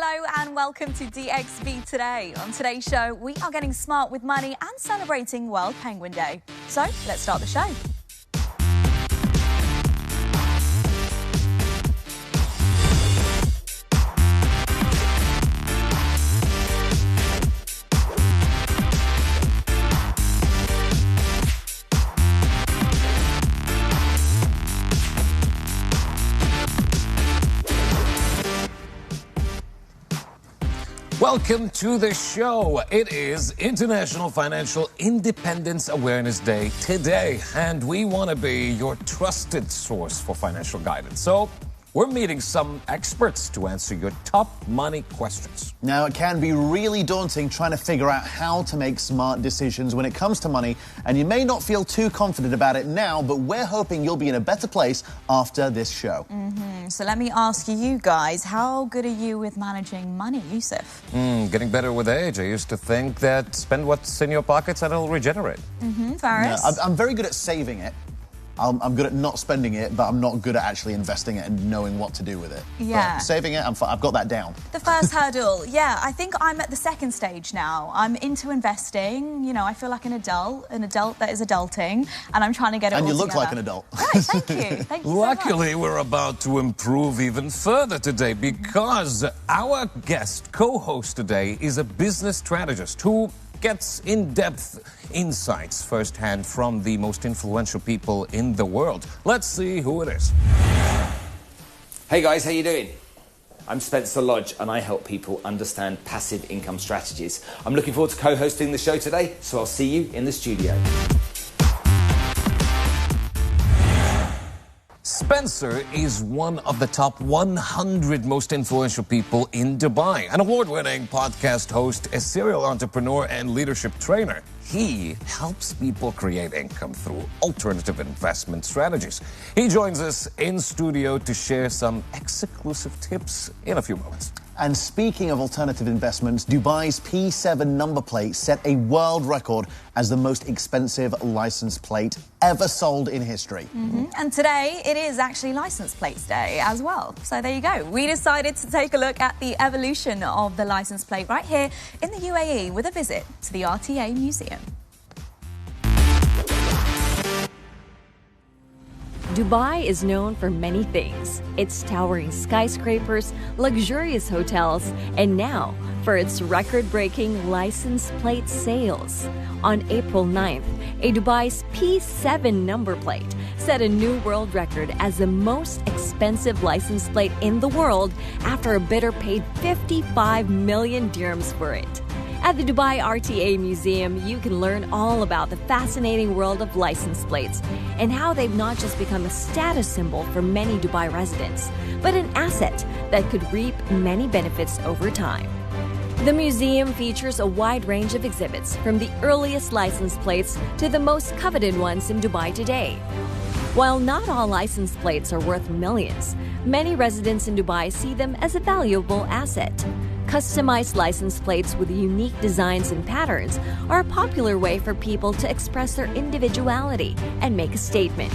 Hello and welcome to DXB Today. On today's show, we are getting smart with money and celebrating World Penguin Day. So, let's start the show. Welcome to the show. It is International Financial Independence Awareness Day today, and we want to be your trusted source for financial guidance. So, we're meeting some experts to answer your top money questions. Now, it can be really daunting trying to figure out how to make smart decisions when it comes to money, and you may not feel too confident about it now, but we're hoping you'll be in a better place after this show. So let me ask you guys, how good are you with managing money, Yusuf? Getting better with age. I used to think that spend what's in your pockets and it'll regenerate. Faris? Yeah, I'm very good at saving it. I'm good at not spending it, but I'm not good at actually investing it and knowing what to do with it. Yeah. But saving it, I've got that down. The first hurdle, yeah, I think I'm at the second stage now. I'm into investing. You know, I feel like an adult that is adulting, and I'm trying to get it all And you look together. like an adult. Right, thank you. Thank you Luckily, so much. we're about to improve even further today because our guest co-host today is a business strategist who gets in-depth insights firsthand from the most influential people in the world. Let's see who it is. Hey guys, how you doing? I'm Spencer Lodge and I help people understand passive income strategies. I'm looking forward to co-hosting the show today, so I'll see you in the studio. Spencer is one of the top 100 most influential people in Dubai, an award-winning podcast host, a serial entrepreneur, and leadership trainer. He helps people create income through alternative investment strategies. He joins us in studio to share some exclusive tips in a few moments. And speaking of alternative investments, Dubai's P7 number plate set a world record as the most expensive license plate ever sold in history. And today, it is actually License Plates Day as well. So there you go. We decided to take a look at the evolution of the license plate right here in the UAE with a visit to the RTA Museum. Dubai is known for many things. Its towering skyscrapers, luxurious hotels, and now for its record-breaking license plate sales. On April 9th, a Dubai's P7 number plate set a new world record as the most expensive license plate in the world after a bidder paid 55 million dirhams for it. At the Dubai RTA Museum, you can learn all about the fascinating world of license plates and how they've not just become a status symbol for many Dubai residents, but an asset that could reap many benefits over time. The museum features a wide range of exhibits, from the earliest license plates to the most coveted ones in Dubai today. While not all license plates are worth millions, many residents in Dubai see them as a valuable asset. Customized license plates with unique designs and patterns are a popular way for people to express their individuality and make a statement.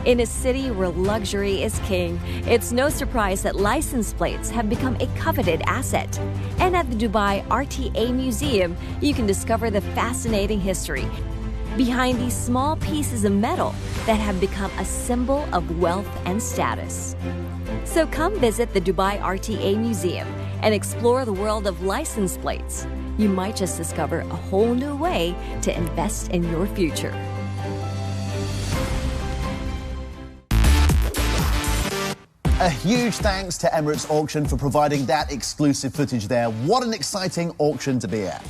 In a city where luxury is king, it's no surprise that license plates have become a coveted asset. And at the Dubai RTA Museum, you can discover the fascinating history behind these small pieces of metal that have become a symbol of wealth and status. So come visit the Dubai RTA Museum and explore the world of license plates. You might just discover a whole new way to invest in your future. A huge thanks to Emirates Auction for providing that exclusive footage there. What an exciting auction to be at.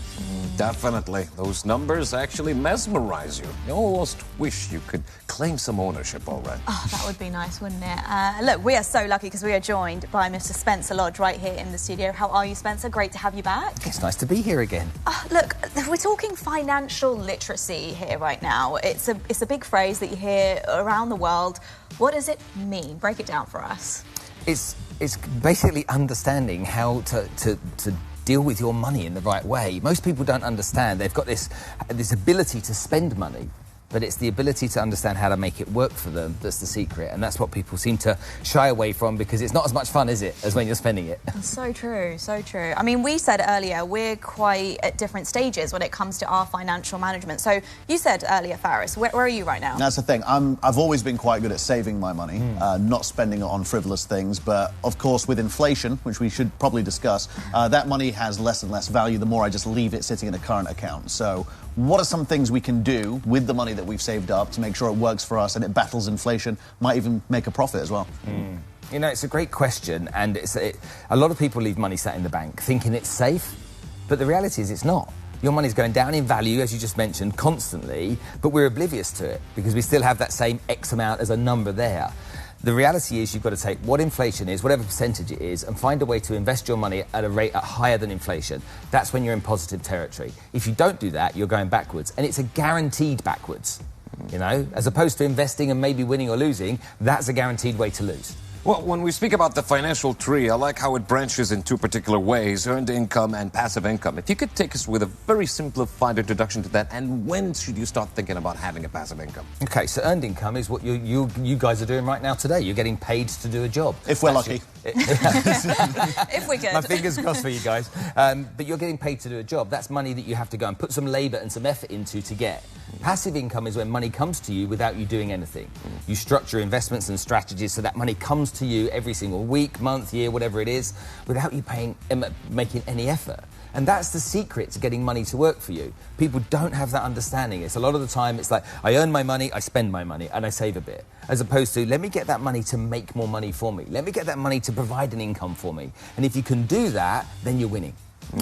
Definitely. Those numbers actually mesmerize you. You almost wish you could claim some ownership already. Oh, that would be nice, wouldn't it? Look, we are so lucky because we are joined by Mr. Spencer Lodge right here in the studio. How are you, Spencer? Great to have you back. It's nice to be here again. Look, we're talking financial literacy here right now. It's a big phrase that you hear around the world. What does it mean? Break it down for us. It's basically understanding how to deal with your money in the right way. Most people don't understand. They've got this ability to spend money, but it's the ability to understand how to make it work for them that's the secret, and that's what people seem to shy away from because it's not as much fun, is it, as when you're spending it. So true, so true. I mean, we said earlier we're quite at different stages when it comes to our financial management. So you said earlier, Faris, where are you right now? That's the thing. I've always been quite good at saving my money, not spending it on frivolous things. But of course, with inflation, which we should probably discuss, that money has less and less value the more I just leave it sitting in a current account. So what are some things we can do with the money that we've saved up to make sure it works for us and it battles inflation, might even make a profit as well? You know, it's a great question, and a lot of people leave money sat in the bank thinking it's safe, but the reality is it's not. Your money's going down in value, as you just mentioned, constantly, but we're oblivious to it because we still have that same X amount as a number there. The reality is you've got to take what inflation is, whatever percentage it is, and find a way to invest your money at a rate higher than inflation. That's when you're in positive territory. If you don't do that, you're going backwards, and it's a guaranteed backwards. You know, as opposed to investing and maybe winning or losing, that's a guaranteed way to lose. Well, when we speak about the financial tree, I like how it branches in two particular ways, earned income and passive income. If you could take us with a very simplified introduction to that, and when should you start thinking about having a passive income? Okay, so earned income is what you guys are doing right now today. You're getting paid to do a job. If we're lucky. If we could. My fingers crossed for you guys. But you're getting paid to do a job. That's money that you have to go and put some labour and some effort into to get. Passive income is when money comes to you without you doing anything. You structure investments and strategies so that money comes to you every single week, month, year, whatever it is, without you making any effort. And that's the secret to getting money to work for you. People don't have that understanding. It's a lot of the time, it's like, I earn my money, I spend my money, and I save a bit. As opposed to, let me get that money to make more money for me. Let me get that money to provide an income for me. And if you can do that, then you're winning.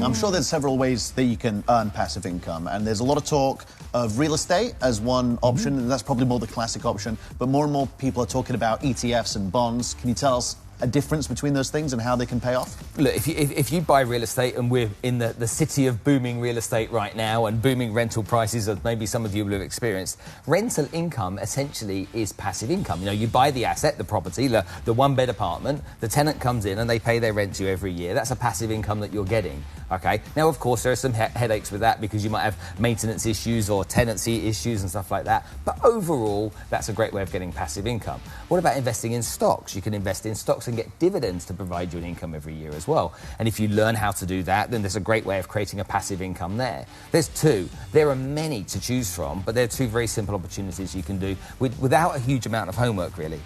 I'm sure there's several ways that you can earn passive income, and there's a lot of talk of real estate as one option, and that's probably more the classic option, but more and more people are talking about ETFs and bonds. Can you tell us a difference between those things and how they can pay off? Look, if you buy real estate, and we're in the city of booming real estate right now and booming rental prices, as maybe some of you will have experienced, rental income essentially is passive income. You know, you buy the asset, the property, the one-bed apartment, the tenant comes in and they pay their rent to you every year. That's a passive income that you're getting, okay? Now, of course, there are some headaches with that because you might have maintenance issues or tenancy issues and stuff like that, but overall, that's a great way of getting passive income. What about investing in stocks? You can invest in stocks and get dividends to provide you an income every year as well. And if you learn how to do that, then there's a great way of creating a passive income there. There's two. There are many to choose from, but there are two very simple opportunities you can do without a huge amount of homework, really.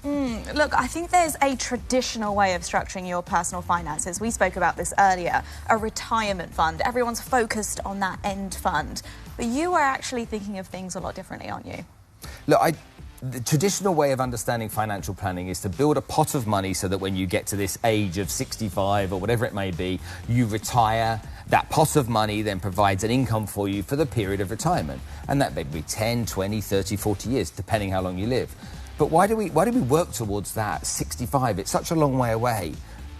Look, I think there's a traditional way of structuring your personal finances. We spoke about this earlier, a retirement fund. Everyone's focused on that end fund. But you are actually thinking of things a lot differently, aren't you? Look, the traditional way of understanding financial planning is to build a pot of money so that when you get to this age of 65 or whatever it may be, you retire. That pot of money then provides an income for you for the period of retirement. And that may be 10, 20, 30, 40 years, depending how long you live. But why do we work towards that? 65, it's such a long way away.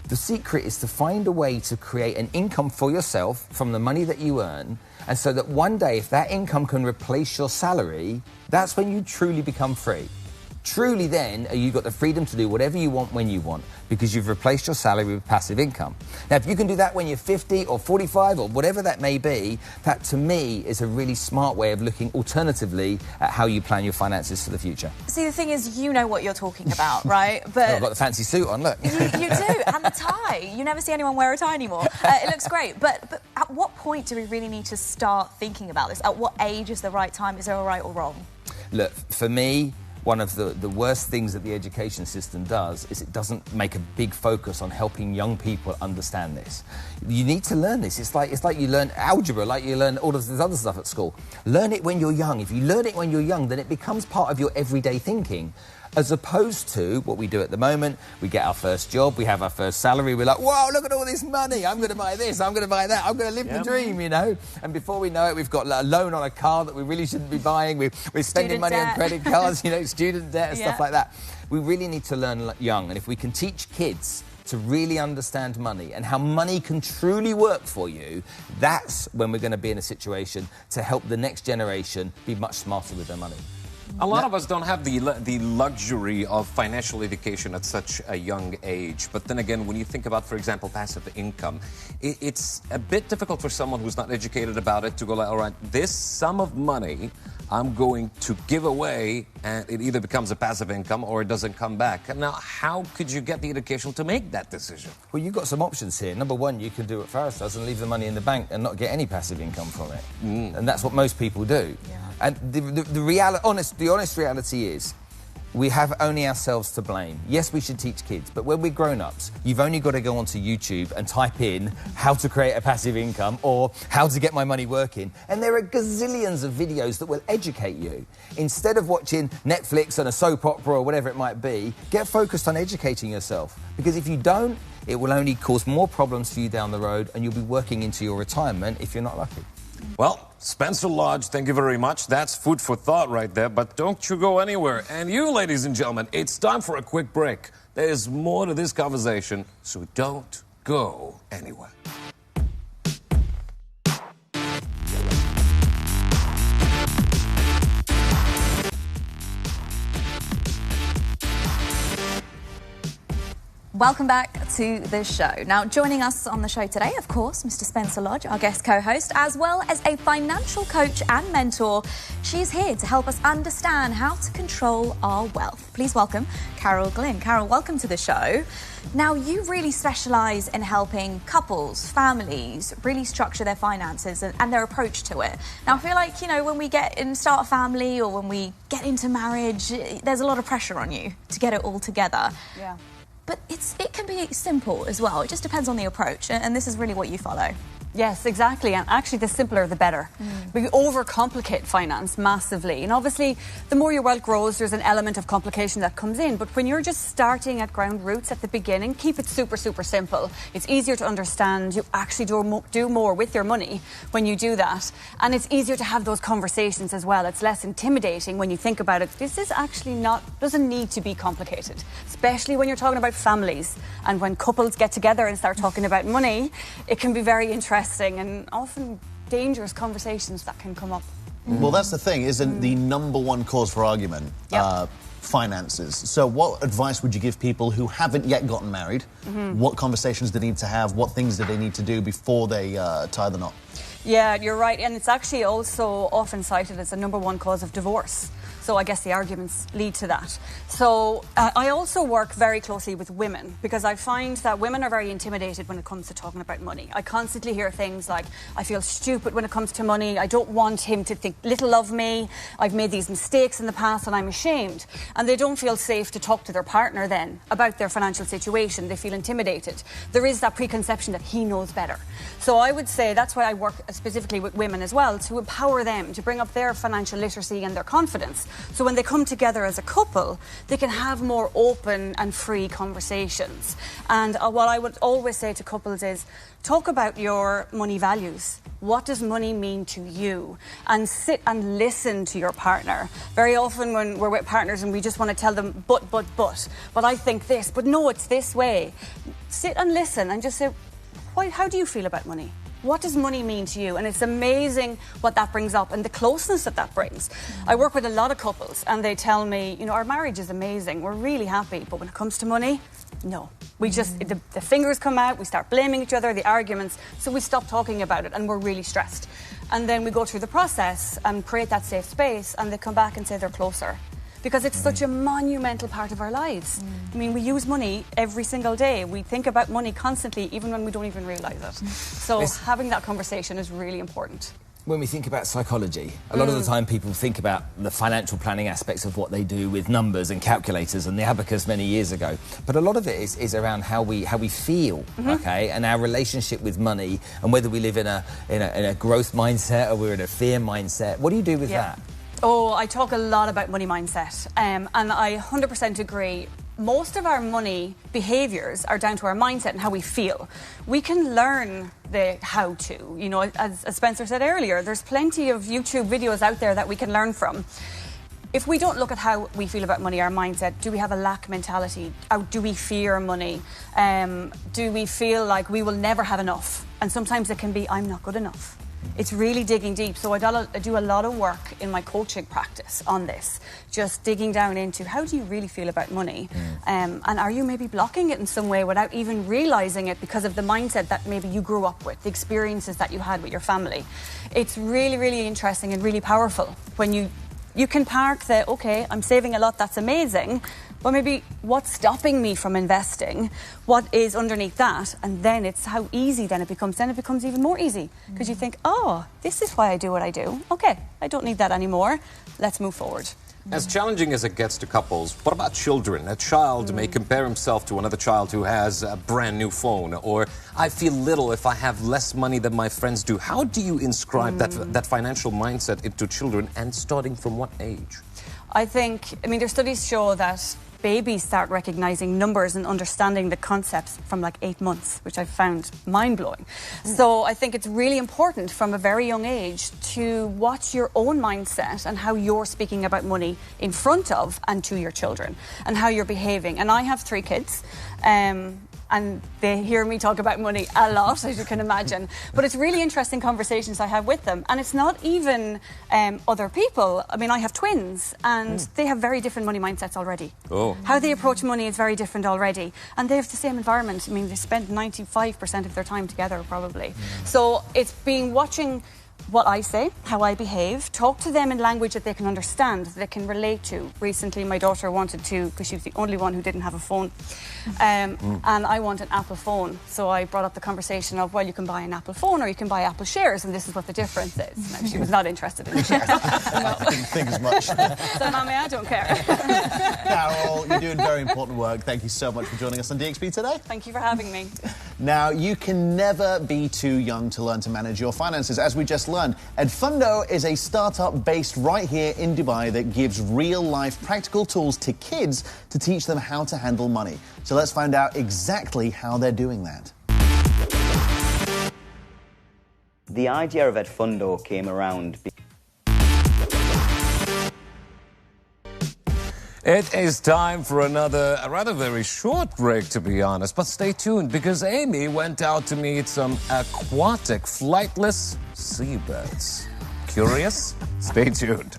The secret is to find a way to create an income for yourself from the money that you earn, and so that one day, if that income can replace your salary, that's when you truly become free. Truly then, you've got the freedom to do whatever you want when you want, because you've replaced your salary with passive income. Now, if you can do that when you're 50 or 45 or whatever that may be, that to me is a really smart way of looking alternatively at how you plan your finances for the future. See, the thing is, you know what you're talking about, right? But I've got the fancy suit on, look. You do, and the tie. You never see anyone wear a tie anymore. It looks great. But at what point do we really need to start thinking about this? At what age is the right time? Is there a right or wrong? Look, for me, one of the worst things that the education system does is it doesn't make a big focus on helping young people understand this. You need to learn this. It's like you learn algebra, like you learn all of this other stuff at school. Learn it when you're young. If you learn it when you're young, then it becomes part of your everyday thinking. As opposed to what we do at the moment, we get our first job, we have our first salary, we're like, wow, look at all this money, I'm going to buy this, I'm going to buy that, I'm going to live the dream, you know? And before we know it, we've got a loan on a car that we really shouldn't be buying, we're spending money on credit cards, you know, student debt and stuff like that. We really need to learn young, and if we can teach kids to really understand money and how money can truly work for you, that's when we're going to be in a situation to help the next generation be much smarter with their money. A lot of us don't have the luxury of financial education at such a young age. But then again, when you think about, for example, passive income, it's a bit difficult for someone who's not educated about it to go like, all right, this sum of money I'm going to give away, and it either becomes a passive income or it doesn't come back. Now, how could you get the education to make that decision? Well, you've got some options here. Number one, you can do what Faris does and leave the money in the bank and not get any passive income from it. And that's what most people do. Yeah. And the honest reality is, we have only ourselves to blame. Yes, we should teach kids, but when we're grown-ups, you've only got to go onto YouTube and type in how to create a passive income or how to get my money working, and there are gazillions of videos that will educate you. Instead of watching Netflix and a soap opera or whatever it might be, get focused on educating yourself. Because if you don't, it will only cause more problems for you down the road, and you'll be working into your retirement if you're not lucky. Well, Spencer Lodge, thank you very much. That's food for thought right there, but don't you go anywhere. And you, ladies and gentlemen, it's time for a quick break. There's more to this conversation, so don't go anywhere. Welcome back to the show. Now, joining us on the show today, of course, Mr. Spencer Lodge, our guest co-host, as well as a financial coach and mentor. She's here to help us understand how to control our wealth. Please welcome Carol Glynn. Carol, welcome to the show. Now, you really specialise in helping couples, families, really structure their finances and their approach to it. Now, I feel like, when we start a family or when we get into marriage, there's a lot of pressure on you to get it all together. Yeah. But it can be simple as well. It just depends on the approach, and this is really what you follow. Yes, exactly. And actually, the simpler, the better. We overcomplicate finance massively. And obviously, the more your wealth grows, there's an element of complication that comes in. But when you're just starting at ground roots at the beginning, keep it super, super simple. It's easier to understand. You actually do more with your money when you do that. And it's easier to have those conversations as well. It's less intimidating when you think about it. This is actually doesn't need to be complicated, especially when you're talking about families. And when couples get together and start talking about money, it can be very interesting and often dangerous conversations that can come up. Well, that's the thing, isn't the number one cause for argument finances? So what advice would you give people who haven't yet gotten married? What conversations do they need to have? What things do they need to do before they tie the knot? Yeah, you're right. And it's actually also often cited as the number one cause of divorce. So I guess the arguments lead to that. So I also work very closely with women because I find that women are very intimidated when it comes to talking about money. I constantly hear things like, I feel stupid when it comes to money. I don't want him to think little of me. I've made these mistakes in the past and I'm ashamed. And they don't feel safe to talk to their partner then about their financial situation. They feel intimidated. There is that preconception that he knows better. So I would say that's why I work specifically with women as well, to empower them, to bring up their financial literacy and their confidence. So when they come together as a couple, they can have more open and free conversations. And what I would always say to couples is, talk about your money values. What does money mean to you? And sit and listen to your partner. Very often when we're with partners and we just want to tell them, but I think this, but no, it's this way. Sit and listen and just say, how do you feel about money? What does money mean to you? And it's amazing what that brings up and the closeness that brings. I work with a lot of couples and they tell me, our marriage is amazing. We're really happy. But when it comes to money, no. We just, the fingers come out, we start blaming each other, the arguments. So we stop talking about it and we're really stressed. And then we go through the process and create that safe space and they come back and say they're closer. Because it's such a monumental part of our lives. I mean, we use money every single day. We think about money constantly, even when we don't even realise it. So having that conversation is really important. When we think about psychology, a lot of the time people think about the financial planning aspects of what they do with numbers and calculators and the abacus many years ago. But a lot of it is around how we feel, okay, and our relationship with money and whether we live in a growth mindset or we're in a fear mindset. What do you do with that? Oh, I talk a lot about money mindset, and I 100% agree. Most of our money behaviours are down to our mindset and how we feel. We can learn the how-to. As Spencer said earlier, there's plenty of YouTube videos out there that we can learn from. If we don't look at how we feel about money, our mindset, do we have a lack mentality? Do we fear money? Do we feel like we will never have enough? And sometimes it can be, I'm not good enough. It's really digging deep. So I do a lot of work in my coaching practice on this, just digging down into how do you really feel about money, and are you maybe blocking it in some way without even realising it because of the mindset that maybe you grew up with, the experiences that you had with your family. It's really, really interesting and really powerful when you can park the, okay, I'm saving a lot, that's amazing, but maybe what's stopping me from investing? What is underneath that? And then it's how easy then it becomes. Then it becomes even more easy because you think, oh, this is why I do what I do. Okay, I don't need that anymore. Let's move forward. As challenging as it gets to couples, what about children? A child may compare himself to another child who has a brand new phone, or I feel little if I have less money than my friends do. How do you inscribe that financial mindset into children, and starting from what age? I mean, their studies show that babies start recognising numbers and understanding the concepts from like 8 months, which I found mind-blowing. So I think it's really important from a very young age to watch your own mindset and how you're speaking about money in front of and to your children and how you're behaving. And I have 3 kids. And they hear me talk about money a lot, as you can imagine. But it's really interesting conversations I have with them. And it's not even other people. I mean, I have twins, and they have very different money mindsets already. Oh. How they approach money is very different already. And they have the same environment. I mean, they spend 95% of their time together, probably. So it's been watching what I say, how I behave, talk to them in language that they can understand, that they can relate to. Recently, my daughter wanted to, because she was the only one who didn't have a phone, and I want an Apple phone. So I brought up the conversation of, well, you can buy an Apple phone or you can buy Apple shares, and this is what the difference is. Now, she was not interested in the shares. I didn't think as much. So, Mommy, I don't care. Carol, you're doing very important work. Thank you so much for joining us on DXB Today. Thank you for having me. Now, you can never be too young to learn to manage your finances. As we just learned, Edfundo is a startup based right here in Dubai that gives real-life practical tools to kids to teach them how to handle money. So let's find out exactly how they're doing that. The idea of Edfundo came around. It is time for a rather very short break, to be honest. But stay tuned, because Amy went out to meet some aquatic flightless seabirds. Curious? Stay tuned.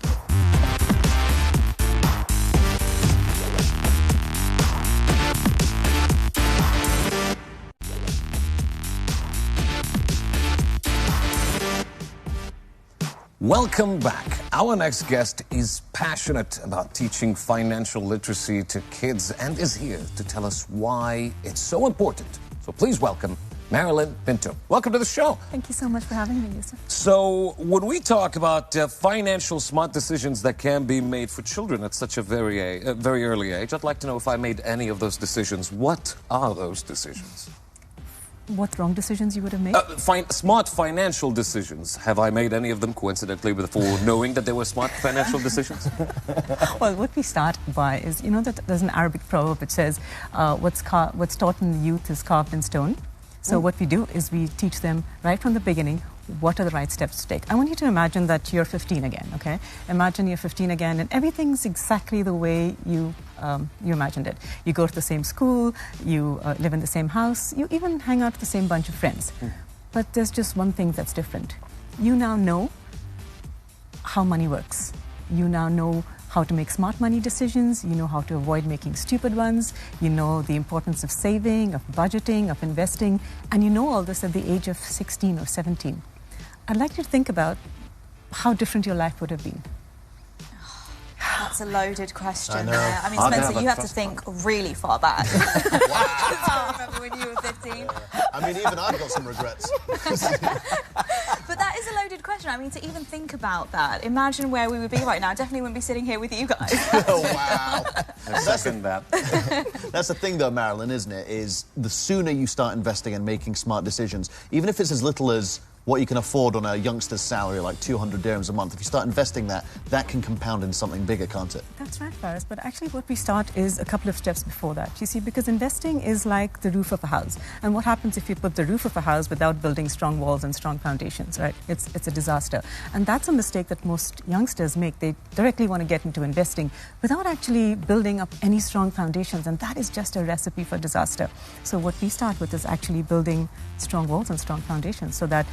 Welcome back. Our next guest is passionate about teaching financial literacy to kids and is here to tell us why it's so important. So please welcome Marilyn Pinto. Welcome to the show. Thank you so much for having me, Yusuf. So when we talk about financial smart decisions that can be made for children at such a very early age, I'd like to know if I made any of those decisions. What are those decisions? What wrong decisions you would have made? Smart financial decisions. Have I made any of them coincidentally before knowing that they were smart financial decisions? Well, what we start by is, you know that there's an Arabic proverb which says, what's taught in youth is carved in stone. So what we do is we teach them right from the beginning what are the right steps to take. I want you to imagine that you're 15 again, okay? Imagine you're 15 again and everything's exactly the way you imagined it. You go to the same school, you live in the same house, you even hang out with the same bunch of friends. But there's just one thing that's different. You now know how money works. You now know how to make smart money decisions, you know how to avoid making stupid ones, you know the importance of saving, of budgeting, of investing, and you know all this at the age of 16 or 17. I'd like you to think about how different your life would have been. That's a loaded question. I know. I mean, Spencer, you have to think really far back. Wow. Remember when you were 15? I mean, even I've got some regrets. But that is a loaded question. I mean, to even think about that, imagine where we would be right now. Definitely wouldn't be sitting here with you guys. Oh, wow. Second that. That's the thing, though, Marilyn, isn't it? Is the sooner you start investing and making smart decisions, even if it's as little as what you can afford on a youngster's salary, like 200 dirhams a month. If you start investing that can compound into something bigger, can't it? That's right, Faris. But actually what we start is a couple of steps before that. You see, because investing is like the roof of a house. And what happens if you put the roof of a house without building strong walls and strong foundations, right? It's a disaster. And that's a mistake that most youngsters make. They directly want to get into investing without actually building up any strong foundations. And that is just a recipe for disaster. So what we start with is actually building strong walls and strong foundations so that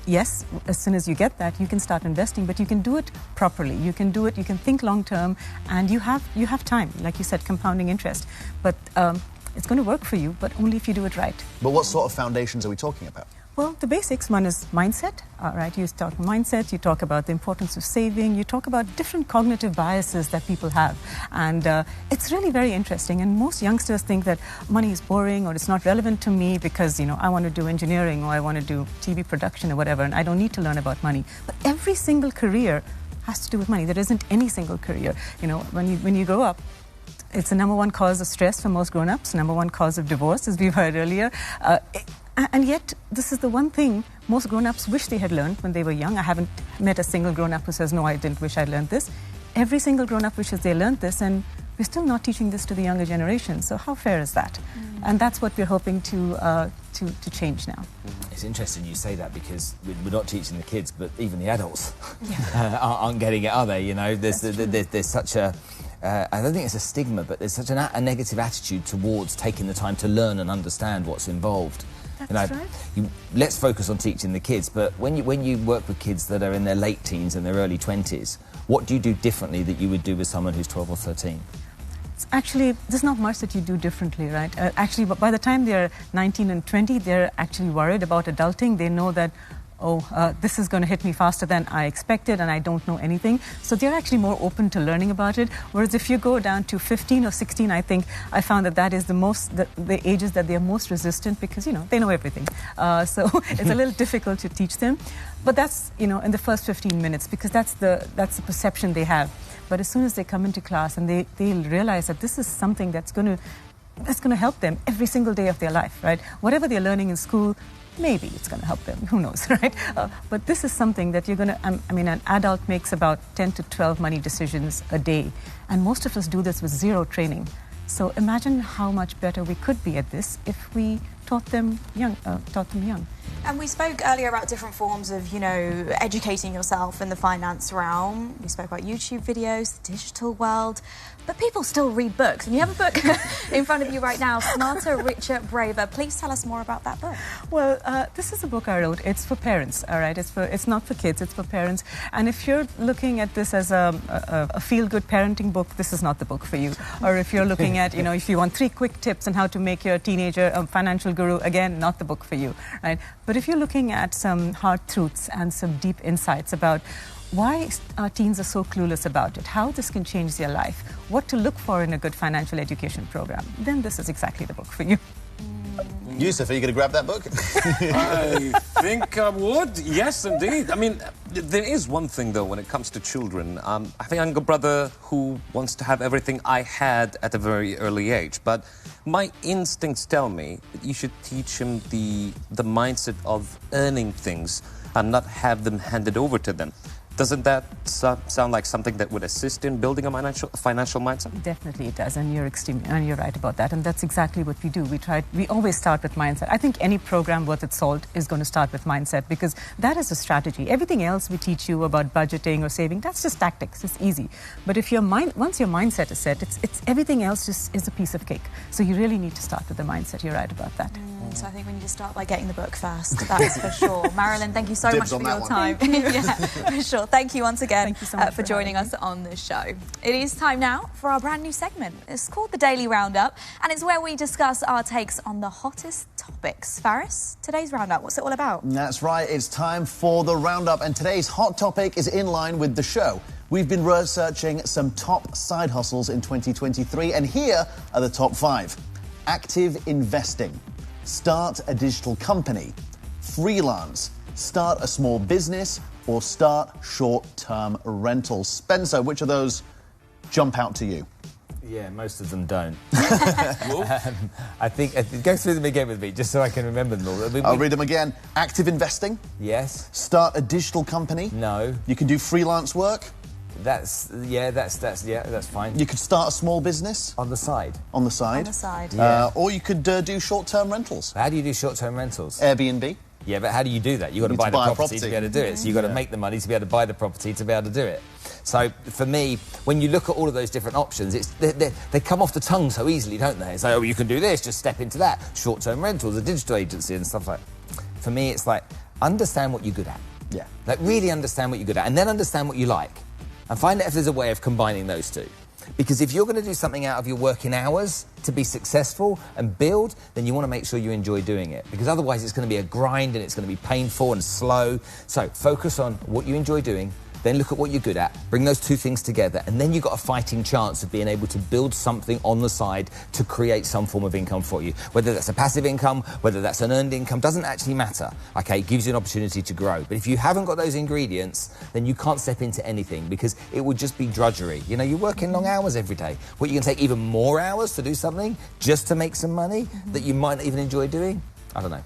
yes, as soon as you get that, you can start investing, but you can do it properly. You can do it, you can think long term, and you have time, like you said, compounding interest. But it's going to work for you, but only if you do it right. But what sort of foundations are we talking about? Well, the basics, one is mindset, right? You talk mindset, you talk about the importance of saving, you talk about different cognitive biases that people have. And it's really very interesting. And most youngsters think that money is boring or it's not relevant to me because, you know, I want to do engineering or I want to do TV production or whatever, and I don't need to learn about money. But every single career has to do with money. There isn't any single career. You know, when you grow up, it's the number one cause of stress for most grown-ups, number one cause of divorce, as we've heard earlier. And yet, this is the one thing most grown-ups wish they had learned when they were young. I haven't met a single grown-up who says, no, I didn't wish I'd learned this. Every single grown-up wishes they learned this, and we're still not teaching this to the younger generation. So how fair is that? And that's what we're hoping to change now. It's interesting you say that because we're not teaching the kids, but even the adults aren't getting it, are they? You know, there's such a... I don't think it's a stigma, but there's such a negative attitude towards taking the time to learn and understand what's involved. That's right. Let's focus on teaching the kids, but when you work with kids that are in their late teens and their early 20s, what do you do differently that you would do with someone who's 12 or 13? Actually, there's not much that you do differently, right? Actually, by the time they're 19 and 20, they're actually worried about adulting. They know that, this is going to hit me faster than I expected and I don't know anything. So they're actually more open to learning about it. Whereas if you go down to 15 or 16, I think I found that is the ages that they are most resistant because, you know, they know everything. So it's a little difficult to teach them. But that's, you know, in the first 15 minutes because that's the perception they have. But as soon as they come into class and they'll realize that this is something that's going to help them every single day of their life, right? Whatever they're learning in school, maybe it's going to help them. Who knows, right? But this is something that you're going to... I mean, an adult makes about 10 to 12 money decisions a day. And most of us do this with zero training. So imagine how much better we could be at this if we taught them young. And we spoke earlier about different forms of, you know, educating yourself in the finance realm. We spoke about YouTube videos, the digital world. But people still read books. And you have a book in front of you right now, Smarter, Richer, Braver. Please tell us more about that book. Well, this is a book I wrote. It's for parents, all right? It's not for kids, it's for parents. And if you're looking at this as a feel-good parenting book, this is not the book for you. Or if you're looking at, you know, if you want 3 quick tips on how to make your teenager a financial guru, again, not the book for you, right? But if you're looking at some hard truths and some deep insights about why our teens are so clueless about it, how this can change their life, what to look for in a good financial education program, then this is exactly the book for you. Yusuf, are you going to grab that book? I think I would. Yes, indeed. I mean, there is one thing, though, when it comes to children. I have a younger brother who wants to have everything I had at a very early age. But my instincts tell me that you should teach him the mindset of earning things and not have them handed over to them. Doesn't that sound like something that would assist in building a financial mindset? Definitely it does, and you're right about that. And that's exactly what we do. We always start with mindset. I think any program worth its salt is going to start with mindset because that is a strategy. Everything else we teach you about budgeting or saving, that's just tactics. It's easy. But if once your mindset is set, it's everything else just is a piece of cake. So you really need to start with the mindset. You're right about that. So I think we need to start by getting the book first. That's for sure. Marilyn, thank you so much for your time. Yeah, for sure. Thank you once again for joining us on the show. It is time now for our brand new segment. It's called the Daily Roundup, and it's where we discuss our takes on the hottest topics. Faris, today's Roundup, what's it all about? That's right, it's time for the Roundup, and today's hot topic is in line with the show. We've been researching some top side hustles in 2023, and here are the top 5. Active investing, start a digital company, freelance, start a small business, or start short-term rentals. Spencer, which of those jump out to you? Yeah, most of them don't. I think, go through them again with me, just so I can remember them all. I'll read them again. Active investing? Yes. Start a digital company? No. You can do freelance work? That's fine. You could start a small business? On the side. On the side? On the side. Or you could do short-term rentals. How do you do short-term rentals? Airbnb. Yeah, but how do you do that? You've got to buy the property to be able to do it. So you've got to make the money to be able to buy the property to be able to do it. So for me, when you look at all of those different options, they come off the tongue so easily, don't they? It's like, oh, you can do this, just step into that. Short-term rentals, a digital agency and stuff like that. For me, it's like, understand what you're good at. Yeah. Like, really understand what you're good at, and then understand what you like. And find out if there's a way of combining those two. Because if you're going to do something out of your working hours to be successful and build, then you want to make sure you enjoy doing it. Because otherwise it's going to be a grind and it's going to be painful and slow. So focus on what you enjoy doing, then look at what you're good at, bring those two things together, and then you've got a fighting chance of being able to build something on the side to create some form of income for you. Whether that's a passive income, whether that's an earned income, doesn't actually matter. Okay, it gives you an opportunity to grow. But if you haven't got those ingredients, then you can't step into anything because it would just be drudgery. You know, you're working long hours every day. What, you can take even more hours to do something just to make some money that you might not even enjoy doing? I don't know.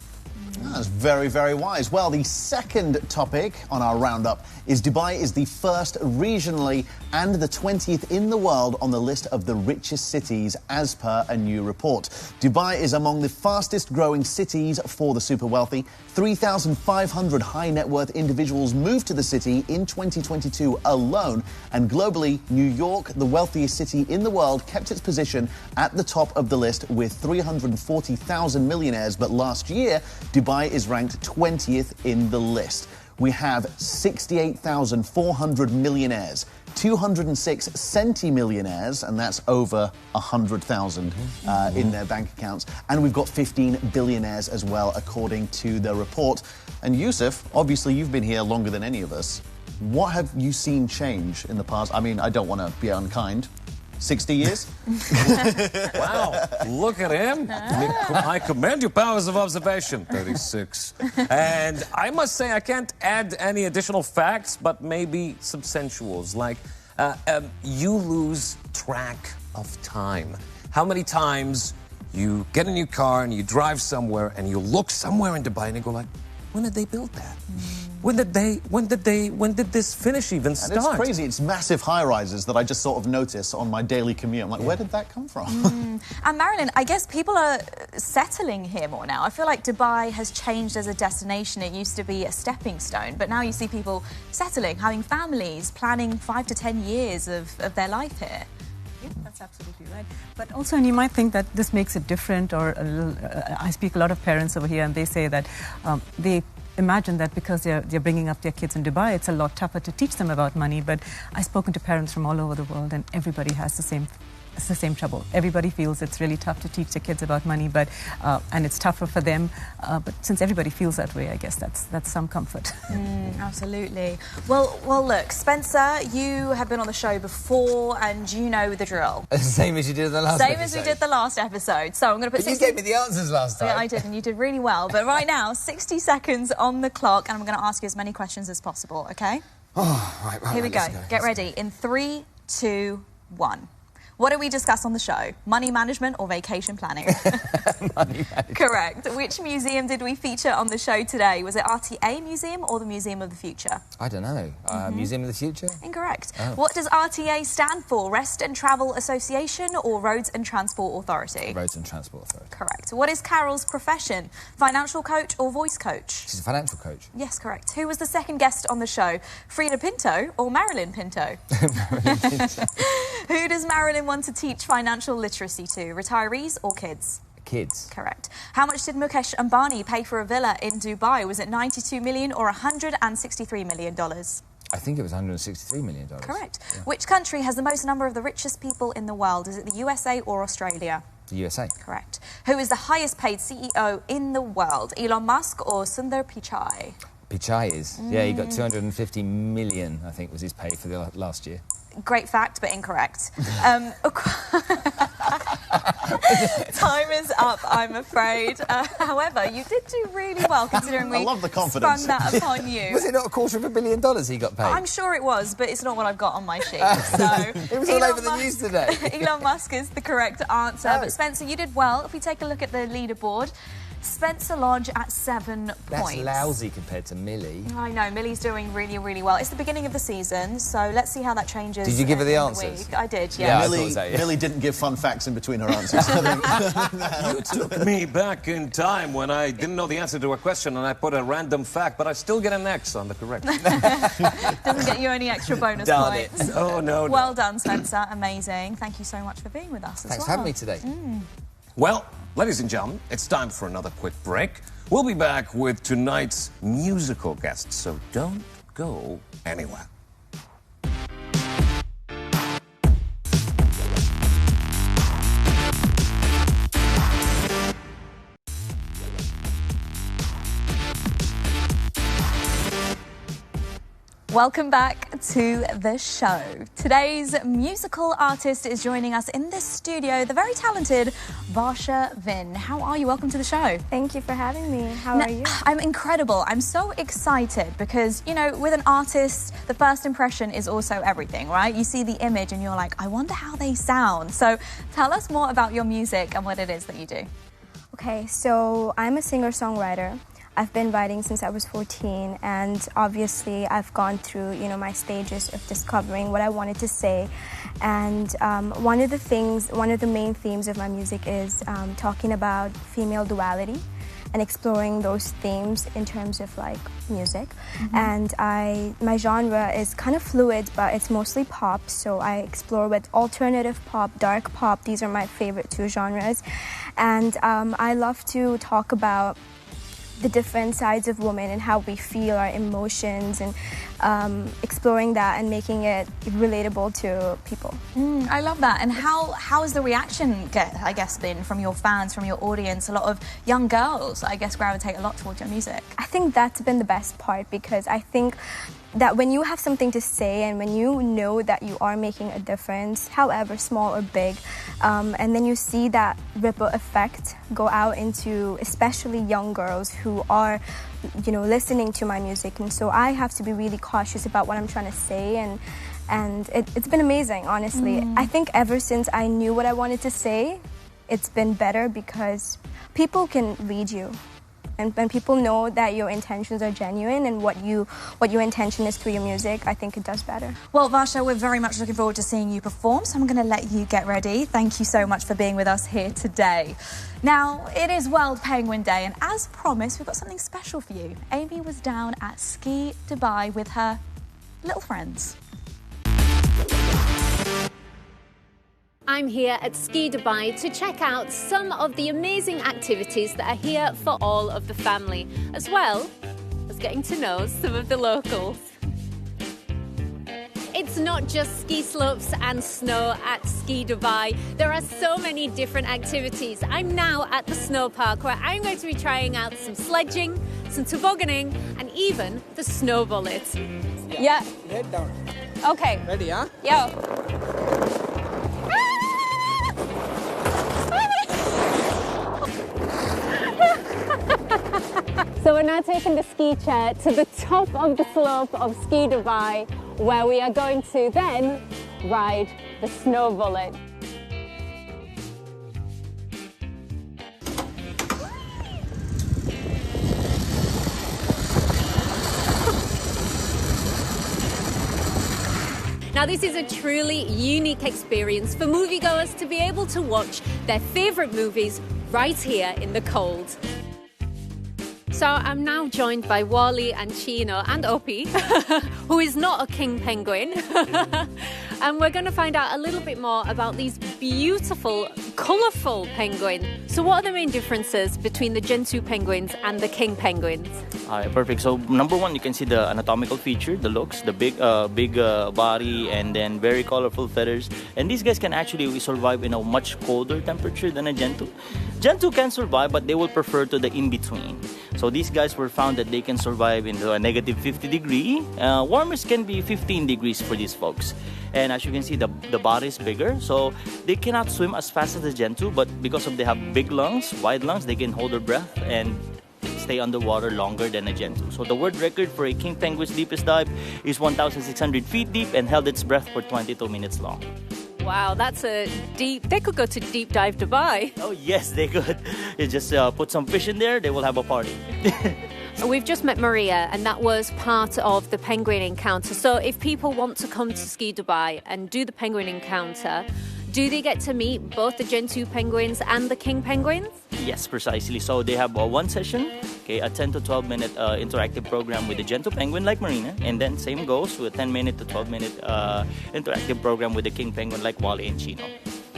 That's very, very wise. Well, the second topic on our roundup is Dubai is the first regionally and the 20th in the world on the list of the richest cities as per a new report. Dubai is among the fastest growing cities for the super wealthy. 3,500 high net worth individuals moved to the city in 2022 alone. And globally, New York, the wealthiest city in the world, kept its position at the top of the list with 340,000 millionaires. But last year, Dubai is ranked 20th in the list. We have 68,400 millionaires, 206 centimillionaires, and that's over 100,000 in their bank accounts. And we've got 15 billionaires as well, according to the report. And Yusuf, obviously you've been here longer than any of us. What have you seen change in the past? I mean, I don't want to be unkind. 60 years? Wow, look at him. I commend your powers of observation. 36. And I must say, I can't add any additional facts, but maybe some sensuals. Like, you lose track of time. How many times you get in your car and you drive somewhere and you look somewhere in Dubai and you go like, when did they build that? When did this finish even start? And it's crazy. It's massive high-rises that I just sort of notice on my daily commute. I'm like, where did that come from? And Marilyn, I guess people are settling here more now. I feel like Dubai has changed as a destination. It used to be a stepping stone, but now you see people settling, having families, planning 5 to 10 years of their life here. Yeah, that's absolutely right. But also, and you might think that this makes it different, or a little, I speak a lot of parents over here, and they say that they imagine that because they're bringing up their kids in Dubai, it's a lot tougher to teach them about money. But I've spoken to parents from all over the world, and everybody has the same trouble. Everybody feels it's really tough to teach their kids about money, but and it's tougher for them. But since everybody feels that way, I guess that's some comfort. Absolutely. Well, look, Spencer, you have been on the show before, and you know the drill. Same as you did in the last episode. Same as we did the last episode. So I'm going to put. But you gave me the answers last time. Yeah, I did, and you did really well. But right now, 60 seconds on the clock, and I'm going to ask you as many questions as possible. Okay? Oh, right. Here we go. Get ready. In 3, 2, 1. What did we discuss on the show? Money management or vacation planning? Money management. Correct. Which museum did we feature on the show today? Was it RTA Museum or the Museum of the Future? I don't know. Museum of the Future? Incorrect. Oh. What does RTA stand for? Rest and Travel Association or Roads and Transport Authority? Roads and Transport Authority. Correct. What is Carol's profession? Financial coach or voice coach? She's a financial coach. Yes, correct. Who was the second guest on the show? Frida Pinto or Marilyn Pinto? Marilyn Pinto. Who does Marilyn want to teach financial literacy to? Retirees or kids? Kids. Correct. How much did Mukesh Ambani pay for a villa in Dubai? Was it $92 million or $163 million? I think it was $163 million. Correct. Yeah. Which country has the most number of the richest people in the world? Is it the USA or Australia? The USA. Correct. Who is the highest paid CEO in the world? Elon Musk or Sundar Pichai? Pichai is. Yeah, he got 250 million, I think, was his pay for the last year. Great fact, but incorrect. Time is up, I'm afraid. However, you did do really well, considering we I love the confidence. sprung that upon you. Was it not $250 million he got paid? I'm sure it was, but it's not what I've got on my sheet. So it was all over the news today. Elon Musk is the correct answer. But Spencer, you did well. If we take a look at the leaderboard, Spencer Lodge at 7 points. That's lousy compared to Millie. I know, Millie's doing really, really well. It's the beginning of the season, so let's see how that changes. Did you give her the answers? I did, yeah. Millie didn't give fun facts in between her answers. You took me back in time when I didn't know the answer to a question and I put a random fact, but I still get an X on the correct. Doesn't get you any extra bonus points. Oh, no. Well done, Spencer. Amazing. Thank you so much for being with us as well. Thanks for having me today. Well, ladies and gentlemen, it's time for another quick break. We'll be back with tonight's musical guest, so don't go anywhere. Welcome back to the show. Today's musical artist is joining us in this studio, the very talented Varsha Vin. How are you? Welcome to the show. Thank you for having me. How are you? I'm incredible. I'm so excited because, you know, with an artist, the first impression is also everything, right? You see the image and you're like, I wonder how they sound. So tell us more about your music and what it is that you do. Okay, so I'm a singer-songwriter. I've been writing since I was 14, and obviously I've gone through, you know, my stages of discovering what I wanted to say. And one of the main themes of my music is talking about female duality and exploring those themes in terms of like music. And my genre is kind of fluid, but it's mostly pop. So I explore with alternative pop, dark pop. These are my favorite two genres. And I love to talk about the different sides of women and how we feel, our emotions, and exploring that and making it relatable to people. I love that. And how has the reaction, I guess, been from your fans, from your audience? A lot of young girls, I guess, gravitate a lot towards your music. I think that's been the best part, because I think that when you have something to say and when you know that you are making a difference, however small or big, and then you see that ripple effect go out into especially young girls who are, you know, listening to my music. And so I have to be really cautious about what I'm trying to say, and it's been amazing, honestly. I think ever since I knew what I wanted to say, it's been better because people can read you. And when people know that your intentions are genuine and what your intention is through your music, I think it does better. Well, Varsha, we're very much looking forward to seeing you perform, so I'm going to let you get ready. Thank you so much for being with us here today. Now, it is World Penguin Day, and as promised, we've got something special for you. Amy was down at Ski Dubai with her little friends. I'm here at Ski Dubai to check out some of the amazing activities that are here for all of the family, as well as getting to know some of the locals. It's not just ski slopes and snow at Ski Dubai. There are so many different activities. I'm now at the snow park where I'm going to be trying out some sledging, some tobogganing, and even the snow bullet. Yeah. Head down. Okay. Ready, huh? Yo. So we're now taking the ski chair to the top of the slope of Ski Dubai, where we are going to then ride the snow bullet. Now, this is a truly unique experience for moviegoers to be able to watch their favourite movies right here in the cold. So I'm now joined by Wally and Chino and Opie, who is not a king penguin. And we're going to find out a little bit more about these beautiful, colourful penguins. So what are the main differences between the Gentoo penguins and the king penguins? Perfect. So number one, you can see the anatomical feature, the looks, the big body, and then very colorful feathers. And these guys can actually survive in a much colder temperature than a Gentoo. Gentoo can survive, but they will prefer to the in-between. So these guys were found that they can survive in a negative 50 degree. Warmest can be 15 degrees for these folks. And as you can see, the body is bigger, so they cannot swim as fast as the Gentoo, but because of they have big lungs, wide lungs, they can hold their breath and stay underwater longer than a Gentoo. So the world record for a king penguin's deepest dive is 1,600 feet deep and held its breath for 22 minutes long. Wow, that's a deep... They could go to Deep Dive Dubai. Oh yes, they could. You just put some fish in there, they will have a party. We've just met Maria, and that was part of the penguin encounter. So if people want to come to Ski Dubai and do the penguin encounter, do they get to meet both the Gentoo penguins and the king penguins? Yes, precisely. So they have one session, okay, a 10 to 12 minute interactive program with the Gentoo penguin like Marina, and then same goes with a 10 minute to 12 minute interactive program with the king penguin like Wally and Chino.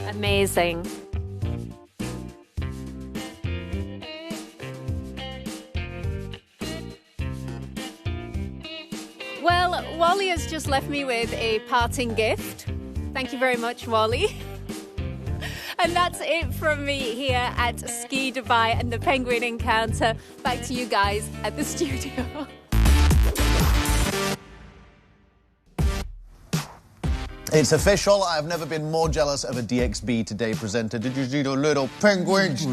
Amazing. Well, Wally has just left me with a parting gift. Thank you very much, Wally. And that's it from me here at Ski Dubai and the Penguin Encounter. Back to you guys at the studio. It's official. I've never been more jealous of a DXB Today presenter. Did you see the little penguins?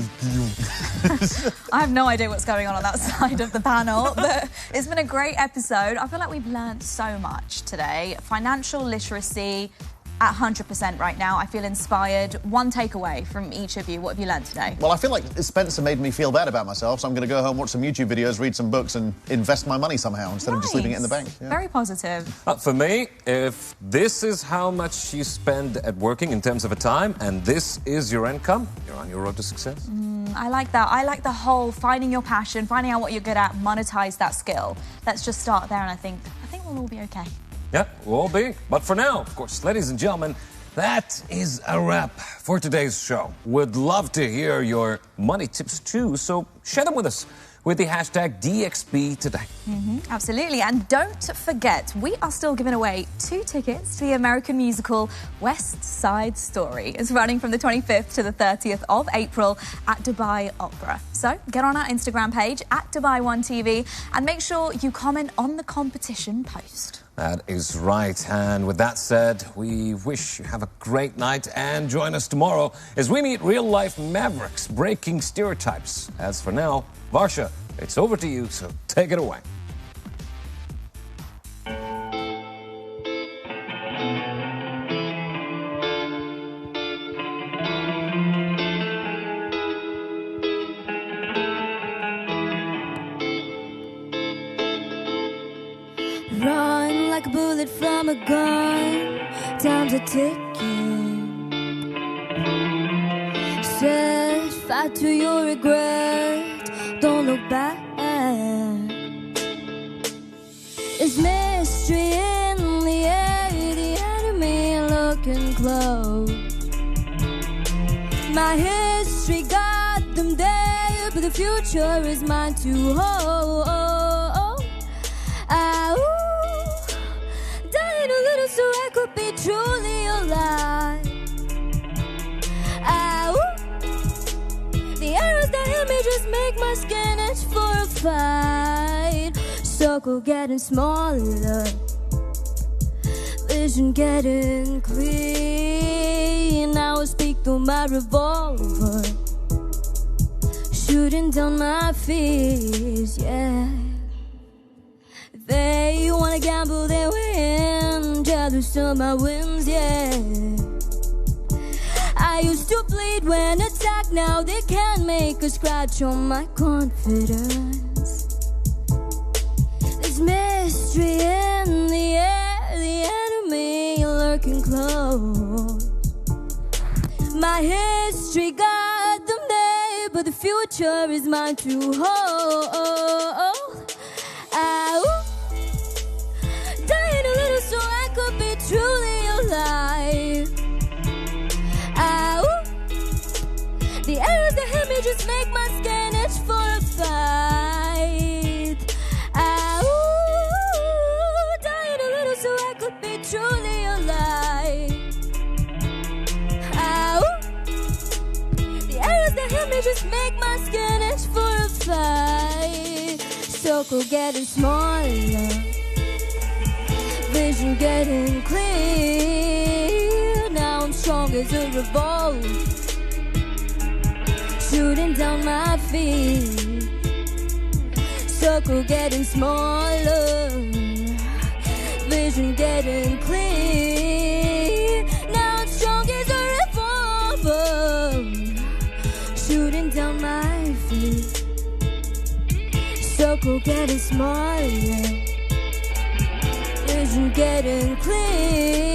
I have no idea what's going on that side of the panel, but it's been a great episode. I feel like we've learned so much today. Financial literacy at 100% right now. I feel inspired. One takeaway from each of you. What have you learned today? Well, I feel like Spencer made me feel bad about myself, so I'm going to go home, watch some YouTube videos, read some books and invest my money somehow instead of just leaving it in the bank. Yeah. Very positive. For me, if this is how much you spend at working in terms of a time and this is your income, you're on your road to success. I like that. I like the whole finding your passion, finding out what you're good at, monetize that skill. Let's just start there and I think we'll all be okay. Yeah, we'll be. But for now, of course, ladies and gentlemen, that is a wrap for today's show. Would love to hear your money tips too, so share them with us with the hashtag DXB Today. Absolutely. And don't forget, we are still giving away 2 tickets to the American musical West Side Story. It's running from the 25th to the 30th of April at Dubai Opera. So get on our Instagram page at Dubai1TV and make sure you comment on the competition post. That is right. And with that said, we wish you have a great night and join us tomorrow as we meet real-life mavericks breaking stereotypes. As for now, Varsha, it's over to you, so take it away. Run like a bullet from a gun, time's a ticking. Set fire to your regret, don't look back. There's mystery in the air, the enemy looking close. My history got them there, but the future is mine to hold. Dying a little so I could be truly alive. The arrows that hit me just make my skin itch for a fight. Circle getting smaller, vision getting clear. Now I speak through my revolver, shooting down my fears, yeah. They wanna gamble their win, jealous of my wins, yeah. I used to bleed when attacked, now they can't make a scratch on my confidence. There's mystery in the air, the enemy lurking close. My history got them there, but the future is mine to hold. Dying a little so I could be truly alive. The arrows that hit me just make my skin itch for a fight. Dying a little so I could be truly alive. The arrows that hit me just make my skin itch for a fight. Circle getting smaller, vision getting clear. Now I'm strong as a revolver, shooting down my feet. Circle getting smaller, vision getting clear. Now I'm strong as a revolver, shooting down my feet. Circle getting smaller, vision getting clear.